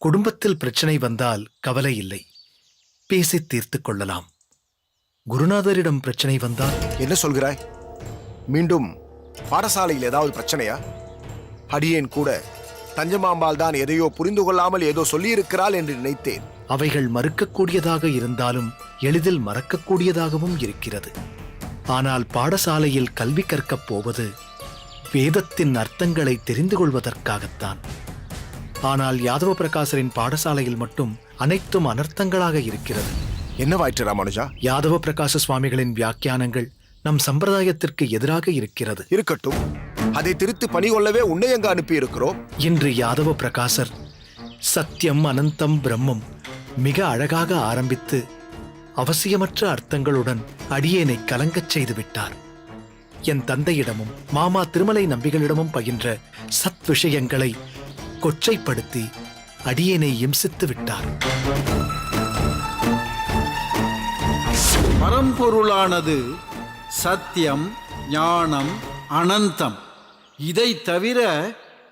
குடும்பத்தில் பிரச்சனை வந்தால் கவலை இல்லை, பேசி தீர்த்து கொள்ளலாம். குருநாதரிடம் பிரச்சனை வந்தால்? என்ன சொல்கிறாய்? மீண்டும் பாடசாலையில் ஏதாவது பிரச்சனையா? அடியேன் கூட தஞ்சமாம்பாள் தான் எதையோ புரிந்து கொள்ளாமல் ஏதோ சொல்லியிருக்கிறாள் என்று நினைத்தேன். அவைகள் மறுக்கக்கூடியதாக இருந்தாலும் எளிதில் மறக்கக்கூடியதாகவும் இருக்கிறது. ஆனால் பாடசாலையில் கல்வி கற்கப் போவது வேதத்தின் அர்த்தங்களை தெரிந்து கொள்வதற்காகத்தான். ஆனால் யாதவ பிரகாசரின் பாடசாலையில் மட்டும் அனைத்தும் அனர்த்தங்களாக இருக்கிறது. என்னவாயிற்று ராமானுஜா? யாதவ பிரகாச சுவாமிகளின் வியாக்கியானங்கள் நம் சம்பிரதாயத்திற்கு எதிராக இருக்கிறது. இருக்கட்டும், அதை திருத்தி பணி கொள்ளவே உன்னை அங்கு அனுப்பி இருக்கிறோம். இன்று யாதவ பிரகாசர் சத்தியம் அனந்தம் பிரம்மம் மிக அழகாக ஆரம்பித்து அவசியமற்ற அர்த்தங்களுடன் அடியேனை கலங்கச் செய்து விட்டார். என் தந்தையிடமும் மாமா திருமலை நம்பிகளிடமும் பயின்ற சத் விஷயங்களை கொச்சைப்படுத்தி அடியேனை இம்சித்து விட்டார். பரம்பொருளானது சத்தியம், ஞானம், அனந்தம். இதை தவிர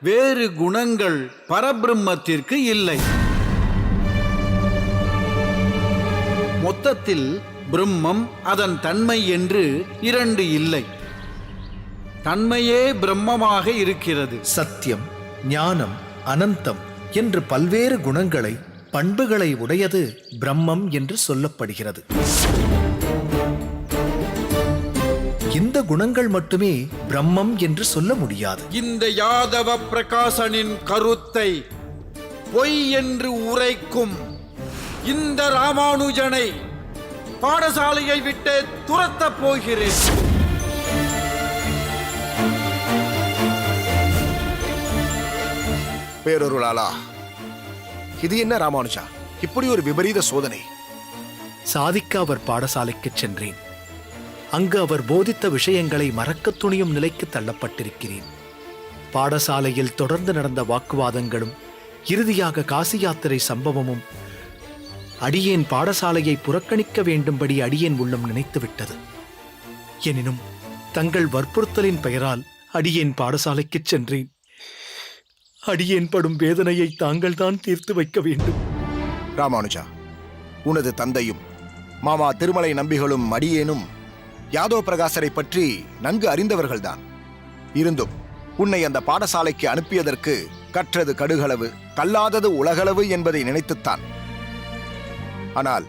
வேறு குணங்கள் பரபிரம்மத்திற்கு இல்லை. மொத்தத்தில் பிரம்மம், அதன் தன்மை என்று இரண்டு இல்லை. தன்மையே பிரம்மமாக இருக்கிறது. சத்தியம், ஞானம், அனந்தம் என்று பல்வேறு குணங்களை, பண்புகளை உடையது பிரம்மம் என்று சொல்லப்படுகிறது. இந்த குணங்கள் மட்டுமே பிரம்மம் என்று சொல்ல முடியாது. இந்த யாதவ பிரகாசனின் கருத்தை பொய் என்று உரைக்கும் இந்த ராமானுஜனை பாடசாலையை விட்டு துரத்தப் போகிறேன். பேரொருளாளா, இது என்ன ராமானுஜா, இப்படி ஒரு விபரீத சோதனை? சாதிக்க அவர் பாடசாலைக்கு சென்றேன். அங்கு அவர் போதித்த விஷயங்களை மறக்கத் துணியும் நிலைக்கு தள்ளப்பட்டிருக்கிறேன். பாடசாலையில் தொடர்ந்து நடந்த வாக்குவாதங்களும் இறுதியாக காசி யாத்திரை சம்பவமும் அடியேன் பாடசாலையை புறக்கணிக்க வேண்டும்படி அடியேன் உள்ளம் நினைத்துவிட்டது. எனினும் தங்கள் வற்புறுத்தலின் பெயரால் அடியேன் பாடசாலைக்கு சென்றேன். அடியேன் படும் வேதனையை தாங்கள்தான் தீர்த்து வைக்க வேண்டும். ராமானுஜா, உனது தந்தையும் மாமா திருமலை நம்பிகளும் அடியேனும் யாதவ பிரகாசரை பற்றி நன்கு அறிந்தவர்கள்தான். இருந்தும் உன்னை அந்த பாடசாலைக்கு அனுப்பியதற்கு கற்றது கடுகளவு, கல்லாதது உலகளவு என்பதை நினைத்துத்தான். ஆனால்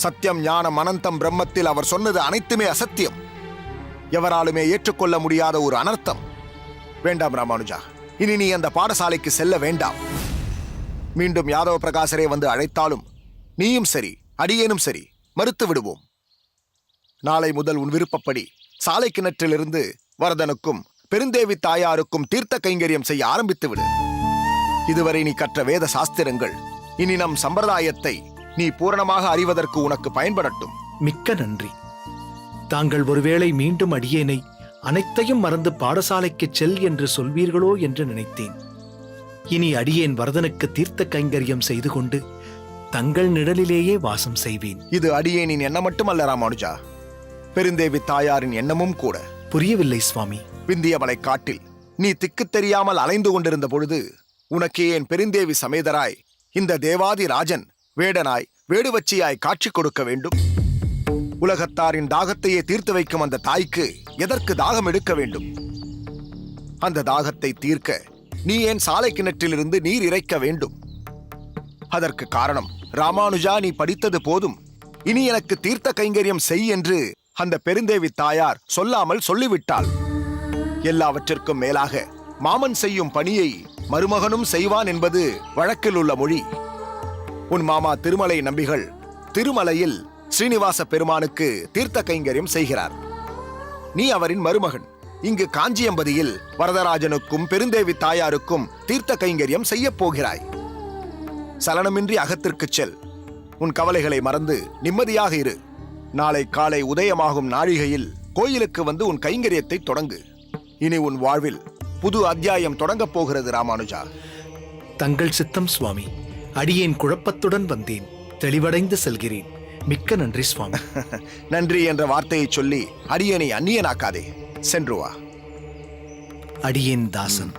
சத்தியம், ஞானம், அனந்தம் பிரம்மத்தில் அவர் சொன்னது அனைத்துமே அசத்தியம், எவராலுமே ஏற்றுக்கொள்ள முடியாத ஒரு அனர்த்தம். வேண்டாம் ராமானுஜா, இனி நீ அந்த பாடசாலைக்கு செல்ல வேண்டாம். மீண்டும் யாதவ பிரகாசரை வந்து அழைத்தாலும் நீயும் சரி, அடியேனும் சரி, மறுத்து விடுவோம். நாளை முதல் உன் விருப்பப்படி சாலை கிணற்றிலிருந்து வரதனுக்கும் பெருந்தேவி தாயாருக்கும் தீர்த்த கைங்கரியம் செய்ய ஆரம்பித்து விடு. இதுவரை நீ கற்ற வேத சாஸ்திரங்கள் இனி நம் சம்பிரதாயத்தை நீ பூரணமாக அறிவதற்கு உனக்கு பயன்படட்டும். மிக்க நன்றி. தாங்கள் ஒருவேளை மீண்டும் அடியேனை அனைத்தையும் மறந்து பாடசாலைக்கு செல் என்று சொல்வீர்களோ என்று நினைத்தேன். இனி அடியேன் வரதனுக்கு தீர்த்த கைங்கரியம் செய்து கொண்டு தங்கள் நிழலிலேயே வாசம் செய்வேன். இது அடியேனின் எண்ணம் மட்டுமல்ல ராமானுஜா, பெருந்தேவி தாயாரின் எண்ணமும் கூட. புரியவில்லை சுவாமி. விந்தியமலை காட்டில் நீ திக்கு தெரியாமல் அலைந்து கொண்டிருந்த பொழுது உனக்கு ஏன் பெருந்தேவி சமேதராய் இந்த தேவாதி ராஜன் வேடனாய் வேடுவச்சியாய் காட்சி கொடுக்க வேண்டும்? உலகத்தாரின் தாகத்தையே தீர்த்து வைக்கும் அந்த தாய்க்கு எதற்கு தாகம் எடுக்க வேண்டும்? அந்த தாகத்தை தீர்க்க நீ ஏன் சாலை கிணற்றிலிருந்து நீர் இறைக்க வேண்டும்? அதற்கு காரணம், ராமானுஜா, நீ படித்தது போதும், இனி எனக்கு தீர்த்த கைங்கரியம் செய் என்று அந்த பெருந்தேவி தாயார் சொல்லாமல் சொல்லிவிட்டாள். எல்லாவற்றிற்கும் மேலாக மாமன் செய்யும் பணியை மருமகனும் செய்வான் என்பது வழக்கில் உள்ள மொழி. உன் மாமா திருமலை நம்பிகள் திருமலையில் ஸ்ரீனிவாச பெருமானுக்கு தீர்த்த கைங்கரியம் செய்கிறார். நீ அவரின் மருமகன். இங்கு காஞ்சியம்பதியில் வரதராஜனுக்கும் பெருந்தேவி தாயாருக்கும் தீர்த்த கைங்கரியம் செய்ய போகிறாய். சலனமின்றி அகத்திற்கு செல். உன் கவலைகளை மறந்து நிம்மதியாக இரு. நாளை காலை உதயமாகும் நாழிகையில் கோயிலுக்கு வந்து உன் கைங்கரியத்தை தொடங்கு. இனி உன் வாழ்வில் புது அத்தியாயம் தொடங்கப் போகிறது ராமானுஜா. தங்கள் சித்தம் சுவாமி. அடியேன் குழப்பத்துடன் வந்தேன், தெளிவடைந்து செல்கிறேன். மிக்க நன்றி சுவாமி. நன்றி என்ற வார்த்தையை சொல்லி அடியேனை அந்நியனாக்காதே. சென்று வா. அடியேன் தாசன்.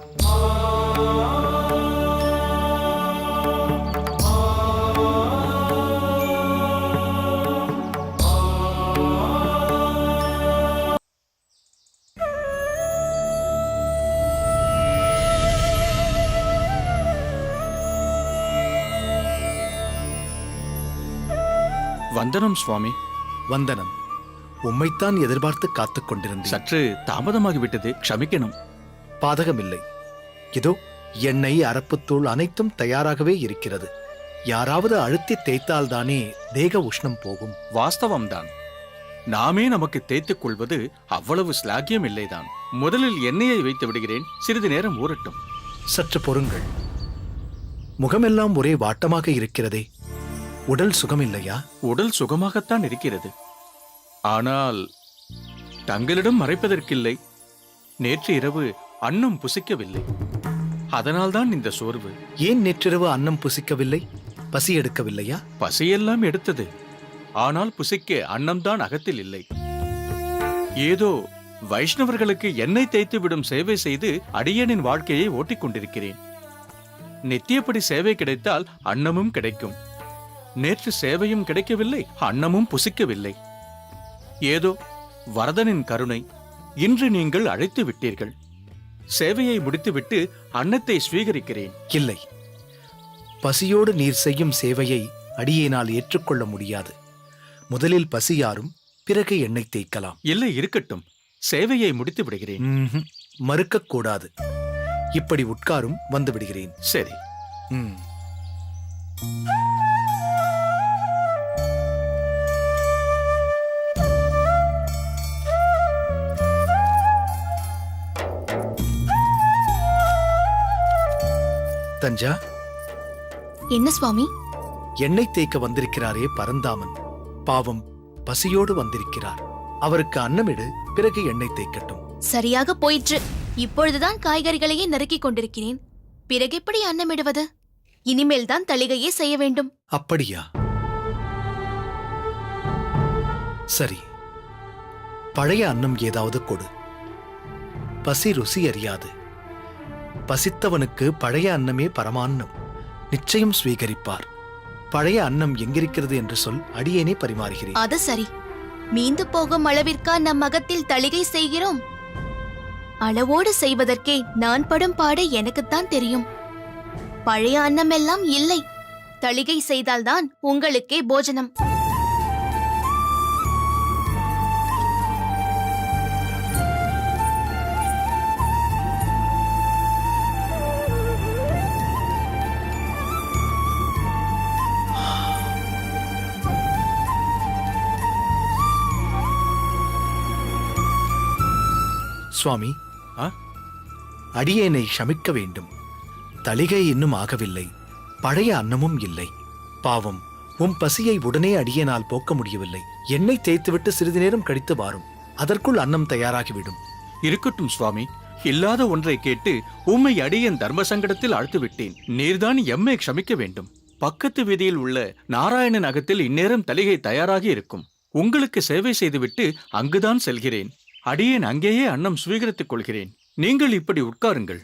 வந்தனம் சுவாமி. வந்தனம். உம்மைத்தான் எதிர்பார்த்து காத்துக் கொண்டிருந்தேன். சற்று தாமதமாகிவிட்டது, க்ஷமிக்கணும். பாதகமில்லை. இதோ எண்ணெய், அரப்புத்தூள் அனைத்தும் தயாராகவே இருக்கிறது. யாராவது அழுத்தி தேய்த்தால்தானே தேக உஷ்ணம் போகும். வாஸ்தவம்தான். நாமே நமக்கு தேய்த்துக் கொள்வது அவ்வளவு ஸ்லாக்கியம் இல்லைதான். முதலில் எண்ணெயை வைத்து விடுகிறேன், சிறிது நேரம் ஊறட்டும். சற்று பொறுங்கள். முகமெல்லாம் ஒரே வாட்டமாக இருக்கிறதே, உடல் சுகமில்லையா? உடல் சுகமாகத்தான் இருக்கிறது. ஆனால் தங்களிடம் மறைப்பதற்கில்லை. நேற்று இரவு அன்னம் புசிக்கவில்லை. அதனால்தான் இந்த சோர்வு. ஏன் நேற்றிரவு அன்னம் புசிக்கவில்லை? பசி எடுக்கவில்லையா? பசியெல்லாம் எடுத்தது. ஆனால் புசிக்க அன்னம்தான் அகத்தில் இல்லை. ஏதோ வைஷ்ணவர்களுக்கு எண்ணெய் தேய்த்து விடும் சேவை செய்து அடியனின் வாழ்க்கையை ஓட்டிக் கொண்டிருக்கிறேன். நித்தியப்படி சேவை கிடைத்தால் அன்னமும் கிடைக்கும். நேற்று சேவையும் கிடைக்கவில்லை, அன்னமும் புசிக்கவில்லை. ஏதோ வரதனின் கருணை. இன்று நீங்கள் அழைத்து விட்டீர்கள். சேவையை முடித்துவிட்டு அன்னத்தை ஸ்வீகரிக்கிறேன். இல்லை, பசியோடு நீர் செய்யும் சேவையை அடியேனால் ஏற்றுக்கொள்ள முடியாது. முதலில் பசியாரும், பிறகு எண்ணெய் தேய்க்கலாம். இல்லை, இருக்கட்டும். சேவையை முடித்து விடுகிறேன். மறுக்கக்கூடாது. இப்படி உட்காரும், வந்து விடுகிறேன். சரி. தஞ்சா, என்ன சுவாமி? எண்ணெய் தேய்க்க வந்திருக்கிறாரே பரந்தாமன், பாவம் பசியோடு வந்திருக்கிறார். அவருக்கு அன்னமிடு, பிறகு எண்ணெய் தேய்க்கட்டும். சரியாக போயிற்று. இப்பொழுதுதான் காய்கறிகளையே நறுக்கிக் கொண்டிருக்கிறேன். பிறகு எப்படி அன்னமிடுவது? இனிமேல் தான் தளிகையே செய்ய வேண்டும். அப்படியா? சரி, பழைய அன்னம் ஏதாவது கொடு. பசி ருசி அறியாது. பசித்தவனுக்கு பழைய அன்னமே பரமான்னம். நிச்சயம் ஸ்வீகரிப்பார். பழைய அன்னம் எங்கிருக்கிறது என்று சொல், அடியேனே பரிமாறுகிறேன். அது சரி. மீந்து போகும் அளவிற்கா நம் மகத்தில் தளிகை செய்கிறோம்? அளவோடு செய்வதற்கே நான் படும் பாடு எனக்குத்தான் தெரியும். பழைய அன்னம் எல்லாம் இல்லை. தளிகை செய்தால்தான் உங்களுக்கே போஜனம். சுவாமி, ஆ? அடியேனை க்ஷமிக்க வேண்டும். தளிகை இன்னும் ஆகவில்லை. பழைய அன்னமும் இல்லை. பாவம், உம் பசியை உடனே அடியேனால் போக்க முடியவில்லை. எண்ணெய் தேய்த்துவிட்டு சிறிது நேரம் கழித்து வாரும். அதற்குள் அன்னம் தயாராகிவிடும். இருக்கட்டும் சுவாமி. இல்லாத ஒன்றை கேட்டு உம்மை அடியேன் தர்ம சங்கடத்தில் ஆழ்த்து விட்டேன். நீர்தான் எம்மை க்ஷமிக்க வேண்டும். பக்கத்து வீதியில் உள்ள நாராயணன் அகத்தில் இந்நேரம் தளிகை தயாராகி இருக்கும். உங்களுக்கு சேவை செய்துவிட்டு அங்குதான் செல்கிறேன். அடியேன் அங்கேயே அன்னம் ஸ்வீகரித்துக் கொள்கிறேன். நீங்கள் இப்படி உட்காருங்கள்.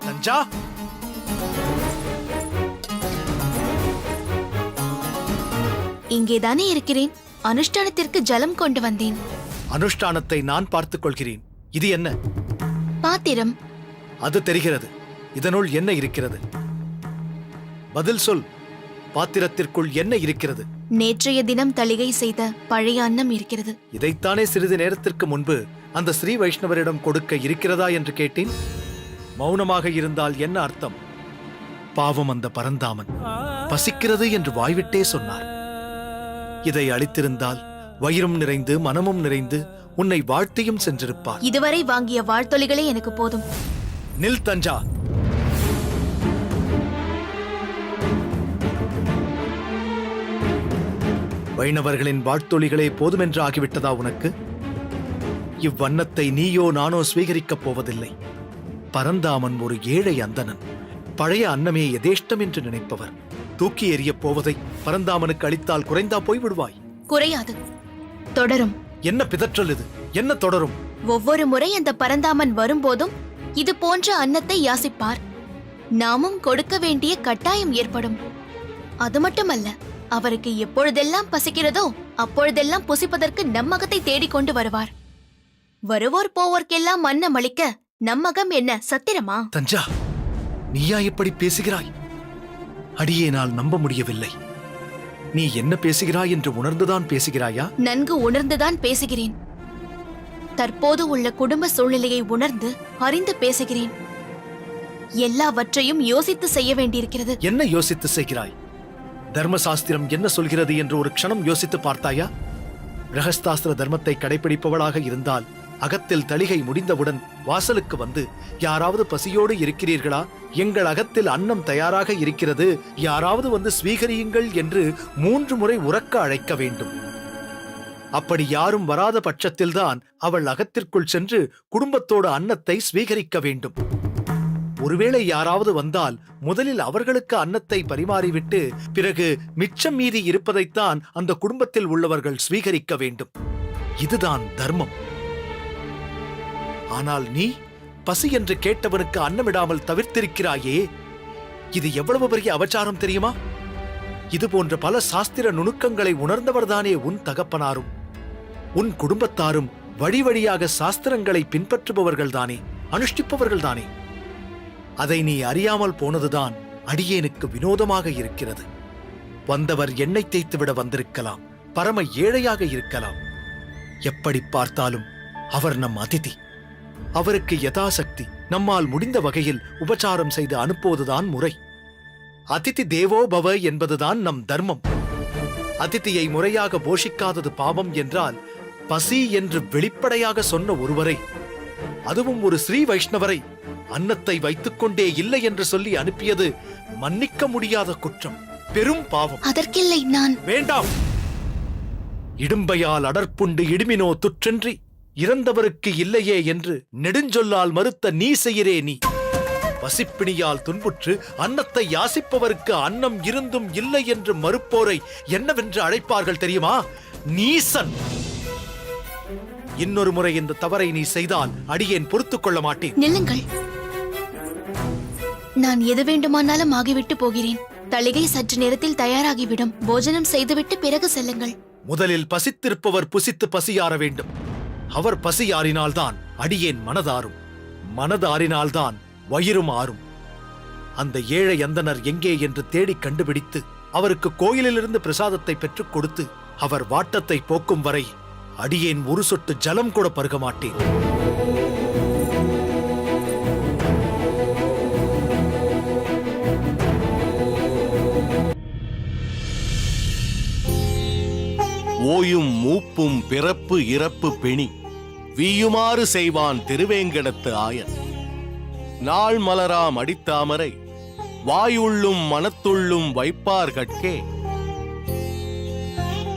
தஞ்சா, இங்கேதானே இருக்கிறேன். அனுஷ்டானத்திற்கு ஜலம் கொண்டு வந்தேன். அனுஷ்டானத்தை நான் பார்த்துக் கொள்கிறேன். இது என்ன பாத்திரம்? அது தெரிகிறது. இதனுள் என்ன இருக்கிறது? பதில் சொல். பாத்திரத்திற்குள் என்ன இருக்கிறது? நேற்றைய தினம் தளிகை செய்த பழைய அன்னம் இருக்கிறது. இதைத்தானே சிறிது நேரத்திற்கு முன்பு அந்த ஸ்ரீ வைஷ்ணவரிடம் கொடுக்க இருக்கிறதா என்று கேட்டேன். மௌனமாக இருந்தால் என்ன அர்த்தம்? பாவம் அந்த பரந்தாமன் பசிக்கிறது என்று வாய்விட்டே சொன்னார். இதை அளித்திருந்தால் வயிறும் நிறைந்து மனமும் நிறைந்து உன்னை வாழ்த்தியும் சென்றிருப்பார். இதுவரை வாங்கிய வாழ்த்தொலிகளே எனக்கு போதும். நில் தஞ்சா. வைணவர்களின் வாழ்த்தொலிகளே போதுமென்று ஆகிவிட்டதா உனக்கு? இவ்வண்ணத்தை நீயோ நானோ ஸ்வீகரிக்கப் போவதில்லை. பரந்தாமன் ஒரு ஏழை அந்தணன். பழைய அன்னமே எதேஷ்டம் என்று நினைப்பவர். தூக்கி எறியப் போவதை பரந்தாமனுக்கு அளித்தால் குறைந்தா போய் விடுவாய். குறையாது, தொடரும். என்ன பிதற்றல் இது? என்ன தொடரும்? ஒவ்வொரு முறை அந்த பரந்தாமன் வரும்போதும் இது போன்ற அன்னத்தை யாசிப்பார். நாமும் கொடுக்க வேண்டிய கட்டாயம் ஏற்படும். அது மட்டுமல்ல, அவருக்கு எப்பொழுதெல்லாம் பசிக்கிறதோ அப்பொழுதெல்லாம் புசிப்பதற்கு நம்மகத்தை தேடிக்கொண்டு வருவார். வருவோர் போவோர்க்கெல்லாம் அன்னம் அளிக்க நம்மகம் என்ன சத்திரமா? தஞ்சா, நீயா இப்படி பேசுகிறாய்? அடியேனால் நம்ப முடியவில்லை. நீ என்ன பேசுகிறாய் என்று உணர்ந்துதான் பேசுகிறாயா? நன்கு உணர்ந்துதான் பேசுகிறேன். தற்போது உள்ள குடும்ப சூழ்நிலையை உணர்ந்து அறிந்து பேசுகிறேன். எல்லாவற்றையும் யோசித்து செய்ய வேண்டியிருக்கிறது. என்ன யோசித்து செய்கிறாய்? தர்மசாஸ்திரம் என்ன சொல்கிறது என்று ஒரு க்ஷணம் யோசித்து பார்த்தாயா? கிரகஸ்தாஸ்திர தர்மத்தை கடைபிடிப்பவளாக இருந்தால் அகத்தில் தளிகை முடிந்தவுடன் வாசலுக்கு வந்து, யாராவது பசியோடு இருக்கிறீர்களா? எங்கள் அகத்தில் அன்னம் தயாராக இருக்கிறது, யாராவது வந்து ஸ்வீகரியுங்கள் என்று 3 முறை உரக்க அழைக்க வேண்டும். அப்படி யாரும் வராத பட்சத்தில்தான் அவள் அகத்திற்குள் சென்று குடும்பத்தோடு அன்னத்தை ஸ்வீகரிக்க வேண்டும். ஒருவேளை யாராவது வந்தால் முதலில் அவர்களுக்கு அன்னத்தை பரிமாறிவிட்டு பிறகு மிச்சம் மீதி இருப்பதைத்தான் அந்த குடும்பத்தில் உள்ளவர்கள் ஸ்வீகரிக்க வேண்டும். இதுதான் தர்மம். ஆனால் நீ பசி என்று கேட்டவனுக்கு அன்னமிடாமல் தவிர்த்திருக்கிறாயே, இது எவ்வளவு பெரிய அபச்சாரம் தெரியுமா? இது போன்ற பல சாஸ்திர நுணுக்கங்களை உணர்ந்தவர்தானே உன் தகப்பனாரும் உன் குடும்பத்தாரும். வழி வழியாக சாஸ்திரங்களை பின்பற்றுபவர்கள்தானே, அனுஷ்டிப்பவர்கள்தானே. அதை நீ அறியாமல் போனதுதான் அடியேனுக்கு வினோதமாக இருக்கிறது. வந்தவர் எண்ணெய் தேய்த்துவிட வந்திருக்கலாம், பரம ஏழையாக இருக்கலாம். எப்படி பார்த்தாலும் அவர் நம் அதிதி. அவருக்கு யதாசக்தி நம்மால் முடிந்த வகையில் உபச்சாரம் செய்து அனுப்புவதுதான் முறை. அதிதி தேவோ பவ என்பதுதான் நம் தர்மம். அதிதியை முறையாக போஷிக்காதது பாவம் என்றால், பசி என்று வெளிப்படையாக சொன்ன ஒருவரை, அதுவும் ஒரு ஸ்ரீ வைஷ்ணவரை, அன்னத்தை வைத்துக்கொண்டே இல்லை என்று சொல்லி அனுப்பியது மன்னிக்க முடியாத குற்றம், பெரும் பாவம். அதற்கில்லை, நான் வேண்டாம். இடும்பையால் அடர்ப்புண்டு இடுமினோ துற்றன்றி இறந்தவருக்கு இல்லையே என்று நெடுஞ்சொல்லால் மறுத்த நீ செய்கிறே நீ. பசிப்பிணியால் துன்புற்று அன்னத்தை யாசிப்பவருக்கு அன்னம் இருந்தும் இல்லை என்று மறுப்போரை என்னவென்று அழைப்பார்கள் தெரியுமா? நீசன். இன்னொரு முறை இந்த தவறை நீ செய்தால் அடியேன் பொறுத்துக் கொள்ள மாட்டேன். நில்லுங்கள். நான் எது வேண்டுமானாலும் ஆகிவிட்டு போகிறேன். தளிகை சற்று நேரத்தில் தயாராகிவிடும். போஜனம் செய்துவிட்டு பிறகு செல்லுங்கள். முதலில் பசித்திருப்பவர் புசித்து பசியாற வேண்டும். அவர் பசியாறினால்தான் அடியேன் மனதாரும், மனதாறினால்தான் வயிறும் ஆறும். அந்த ஏழை அந்தனர் எங்கே என்று தேடிக் கண்டுபிடித்து அவருக்கு கோயிலிலிருந்து பிரசாதத்தை பெற்றுக் கொடுத்து அவர் வாட்டத்தை போக்கும் வரை அடியேன் ஒரு சொட்டு ஜலம் கூட பருக மாட்டேன். ஓயும் மூப்பும் பிறப்பு இறப்பு பிணி வீயுமாறு செய்வான் திருவேங்கடத்து ஆயன். நாள் மலராம் அடித்தாமரை வாயுள்ளும் மனத்துள்ளும் வைப்பார்கட்கே.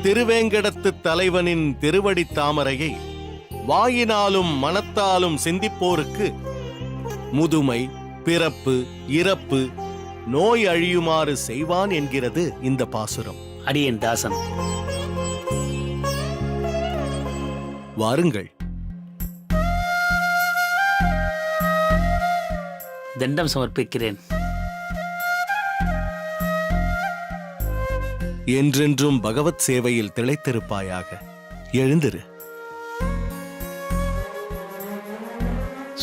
திருவேங்கடத்து தலைவனின் திருவடித் தாமரையை வாயினாலும் மனத்தாலும் சிந்திப்போருக்கு முதுமை, பிறப்பு, இறப்பு, நோய் அழியுமாறு செய்வான் என்கிறது இந்த பாசுரம். அடியேன் தாசன். வாருங்கள். தண்டம் சமர்ப்பிக்கிறேன். என்றென்றும் பகவத் சேவையில் திளைத்திருப்பாயாக. எழுந்திரு.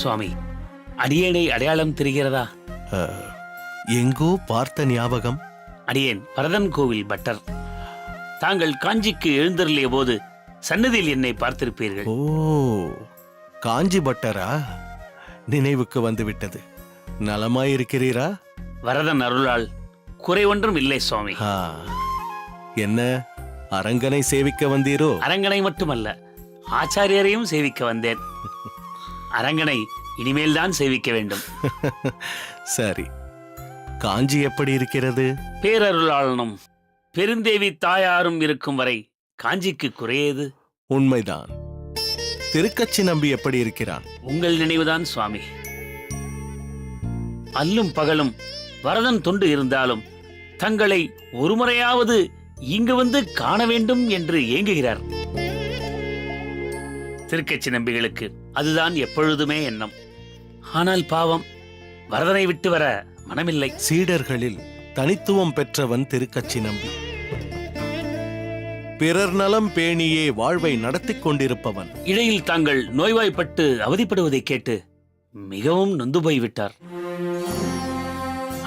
சுவாமி, அடியேனை அடையாளம் தெரிகிறதா? எங்கோ பார்த்த ஞாபகம். அடியேன் வரதன் கோவில் பட்டர். தாங்கள் காஞ்சிக்கு எழுந்தருளிய போது சன்னதியில் என்னை பார்த்திருப்பீர்கள். ஓ, காஞ்சி பட்டரா? நினைவுக்கு வந்துவிட்டது. நலமாயிருக்கிறீரா? வரதன் அருளால் குறை ஒன்றும் இல்லை சுவாமி. என்ன, அரங்கனை சேவிக்க வந்தீரோ? அரங்கனை மட்டுமல்ல, ஆச்சாரியரையும் சேவிக்க வந்தேன். அரங்கனை இனிமேல் தான் சேவிக்க வேண்டும். சரி, காஞ்சி எப்படி இருக்கிறது? பேரருளாளனும் பெருந்தேவி தாயாரும் இருக்கும் வரை காஞ்சிக்கு குறையது. உண்மைதான். திருக்கச்சி நம்பி எப்படி இருக்கிறான்? உங்கள் நினைவுதான் சுவாமி. அல்லும் பகலும் வரதன் தொண்டு இருந்தாலும் தங்களை ஒருமுறையாவது இங்கு வந்து காண வேண்டும் என்று ஏங்குகிறார். திருக்கச்சி நம்பிகளுக்கு அதுதான் எப்பொழுதுமே எண்ணம். ஆனால் பாவம், வரதனை விட்டு வர மனமில்லை. சீடர்களில் தனித்துவம் பெற்றவன் திருக்கச்சி நம்பி. பிறர் நலம் பேணியே வாழ்வை நடத்திக் கொண்டிருப்பவன். இடையில் தாங்கள் நோய்வாய்ப்பட்டு அவதிப்படுவதை கேட்டு மிகவும் நொந்து போய்விட்டார்.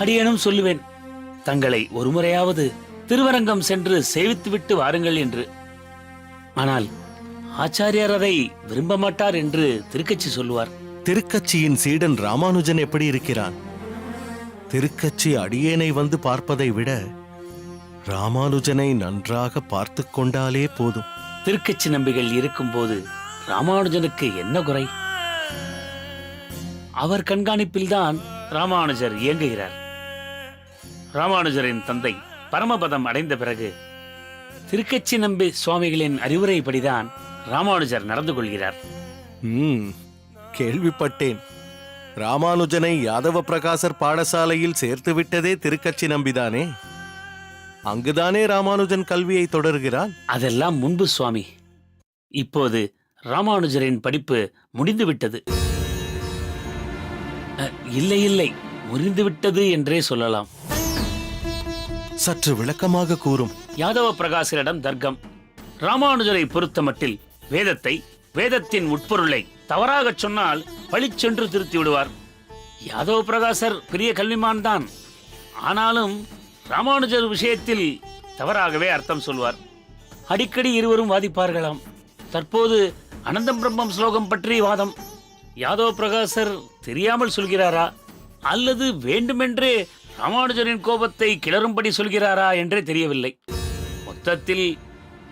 அடியேனும் சொல்லுவேன், தங்களை ஒருமுறையாவது திருவரங்கம் சென்று சேவித்துவிட்டு வாருங்கள் என்று. ஆனால் ஆச்சாரியார் அதை விரும்ப மாட்டார் என்று திருக்கச்சி சொல்லுவார். திருக்கச்சியின் சீடன் ராமானுஜன் எப்படி இருக்கிறான்? திருக்கச்சி அடியேனை வந்து பார்ப்பதை விட ராமானுஜனை நன்றாக பார்த்து கொண்டாலே போதும். திருக்கச்சி நம்பிகள் இருக்கும்போது ராமானுஜனுக்கு என்ன குறை? அவர் கண்காணிப்பில்தான் ராமானுஜர் இயங்குகிறார். ராமானுஜரின் தந்தை பரமபதம் அடைந்த பிறகு திருக்கச்சி நம்பி சுவாமிகளின் அறிவுரைப்படிதான் ராமானுஜர் நடந்து கொள்கிறார். கேள்விப்பட்டேன். ராமானுஜனை யாதவ பிரகாசர் பாடசாலையில் சேர்த்து விட்டதே திருக்கச்சி நம்பிதானே? அங்குதானே ராமானுஜன் கல்வியை தொடர்கிறான். அதெல்லாம் முன்பு சுவாமி. இப்போது ராமானுஜரின் படிப்பு முடிந்துவிட்டது. இல்லை இல்லை, முறிந்துவிட்டது என்றே சொல்லலாம். சற்று விளக்கமாக கூறும். யாதவ பிரகாசரிடம் தர்க்கம். ராமானுஜரை பொறுத்தமட்டில் வேதத்தை, வேதத்தின் உட்பொருளை தவறாகச் சொன்னால் பழிச்சென்று திருத்தி விடுவார். யாதவ பிரகாசர் பெரிய கல்விமான் தான். ஆனாலும் ராமானுஜர் விஷயத்தில் தவறாகவே அர்த்தம் சொல்வார். அடிக்கடி இருவரும் வாதிப்பார்களாம். தற்போது அனந்தம் பிரம்மம் ஸ்லோகம் பற்றி வாதம். யாதவ பிரகாசர் தெரியாமல் சொல்கிறாரா அல்லது வேண்டுமென்றே ராமானுஜரின் கோபத்தை கிளறும்படி சொல்கிறாரா என்றே தெரியவில்லை. மொத்தத்தில்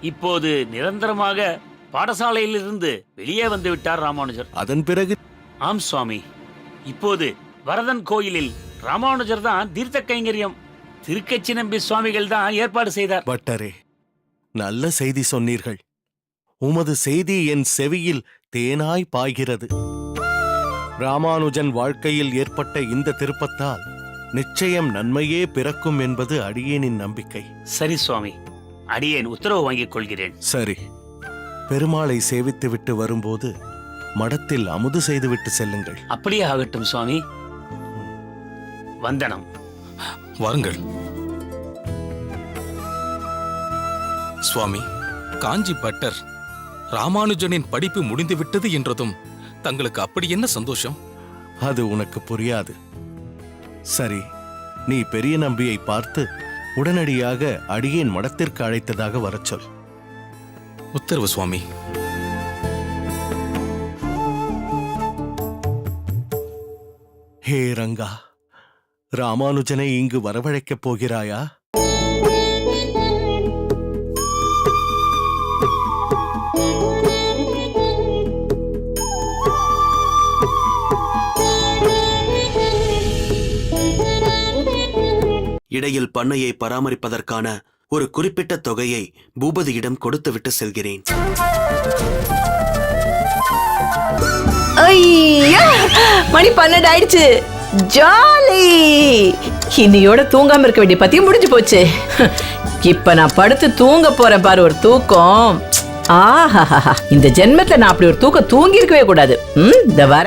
இப்போது நிரந்தரமாக பாடசாலையிலிருந்து வெளியே வந்து விட்டார் ராமானுஜர். அதன் பிறகு? ஆம் சுவாமி, இப்போது வரதன் கோயிலில் ராமானுஜர் தான் தீர்த்த கைங்கரியம். திருக்கச்சி நம்பி சுவாமிகள் தான் ஏற்பாடு செய்தார். பட்டரே, நல்ல செய்தி சொன்னீர்கள். உமது செய்தி என் செவியில் தேனாய் பாய்கிறது. ராமானுஜன் வாழ்க்கையில் ஏற்பட்ட இந்த திருப்பத்தால் நிச்சயம் நன்மையே பிறக்கும் என்பது அடியேனின் நம்பிக்கை. சரி சுவாமி, அடியேன் உத்தரவு வாங்கிக் கொள்கிறேன். சரி, பெருமாளை சேவித்துவிட்டு வரும்போது மடத்தில் அமுது செய்துவிட்டு செல்லுங்கள். அப்படியே ஆகட்டும் சுவாமி. வந்தனம். வாருங்கள் சுவாமி. காஞ்சி பட்டர் ராமானுஜனின் படிப்பு முடிந்துவிட்டது என்றதும் தங்களுக்கு அப்படி என்ன சந்தோஷம்? அது உனக்கு புரியாது. சரி, நீ பெரிய நம்பியை பார்த்து உடனடியாக அடியேன் மடத்திற்கு அழைத்ததாக வரச் சொல். உத்தரவு சுவாமி. ஹே ரங்கா, ராமானுஜனை இங்கு வரவழைக்கப் போகிறாயா? இடையில் பண்ணையை பராமரிப்பதற்கான ஒரு குறிப்பிட்ட தொகையை பூபதியிடம் கொடுத்துவிட்டு செல்கிறேன். ஐயா, மணி 12 ஆயிடுச்சு. ஜாலி. இன்னையோட தூங்காம இருக்க வேண்டிய பத்தியும் முடிஞ்சு போச்சு. இப்ப நான் படுத்து தூங்க போறேன் பாரு, ஒரு தூக்கம். ஆஹா, இந்த ஜென்மத்துல நான் அப்படி ஒரு தூக்கம் தூங்கி இருக்கவே கூடாது. இந்த வார